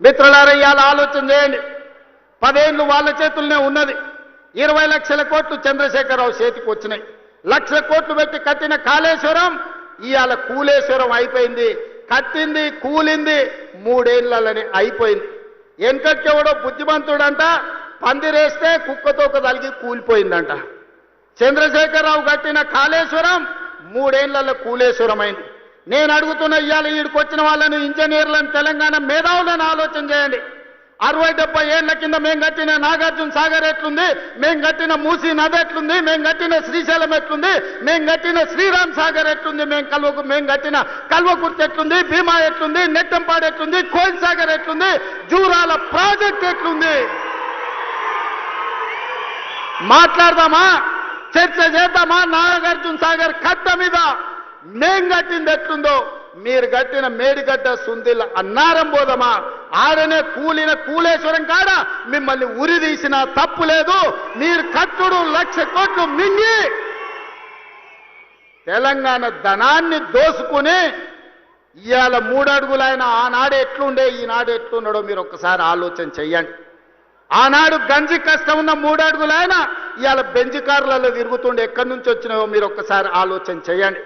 మిత్రులారా ఇవాళ ఆలోచన చేయండి. 10 ఏళ్ళు వాళ్ళ చేతుల్లోనే ఉన్నది. 20 లక్షల కోట్లు చంద్రశేఖరరావు చేతికి వచ్చినాయి. 1 లక్ష కోట్లు పెట్టి కట్టిన కాళేశ్వరం ఇవాళ కూలేశ్వరం అయిపోయింది. కట్టింది కూలింది 3 ఏళ్లలోనే అయిపోయింది. వెనకట్టెవడో బుద్ధిమంతుడంట పందిరేస్తే కుక్కతోక తలిగి కూలిపోయిందంట. చంద్రశేఖరరావు కట్టిన కాళేశ్వరం 3 ఏళ్లలో కూలేశ్వరం అయింది. నేను అడుగుతున్న ఇవాళ ఈడికి వచ్చిన వాళ్ళని ఇంజనీర్లను తెలంగాణ మేధావులను ఆలోచన చేయండి. 60-70 ఏళ్ల కింద మేము కట్టిన నాగార్జున సాగర్ ఎట్లుంది, మేము కట్టిన మూసీ నది ఎట్లుంది, మేము కట్టిన శ్రీశైలం ఎట్లుంది, మేము కట్టిన శ్రీరామ్ సాగర్ ఎట్లుంది, మేము కట్టిన కల్వకుర్తి ఎట్లుంది, భీమా ఎట్లుంది, నెట్టంపాడు ఎట్లుంది, కోయిల్ సాగర్ ఎట్లుంది, జూరాల ప్రాజెక్ట్ ఎట్లుంది. మాట్లాడదామా, చర్చ చేద్దామా? నాగార్జున సాగర్ కట్ట మీద మేం కట్టింది ఎట్లుందో మీరు కట్టిన మేడిగడ్డ సుందిల అన్నారం పోదమా? ఆడనే కూలిన కూలేశ్వరం కాడ మిమ్మల్ని ఉరి తీసిన తప్పు లేదు. మీరు కట్టుడు 1 లక్ష కోట్లు మింగి తెలంగాణ ధనాన్ని దోసుకుని ఇవాళ 3 అడుగులైన ఆనాడు ఎట్లుండే ఈనాడు ఎట్లున్నాడో మీరు ఒక్కసారి ఆలోచన చెయ్యండి. ఆనాడు గంజి కష్టం ఉన్న 3 అడుగులైన ఇవాళ బెంజ్ కార్లలో తిరుగుతుండే ఎక్కడి నుంచి వచ్చినాయో మీరు ఒక్కసారి ఆలోచన చేయండి.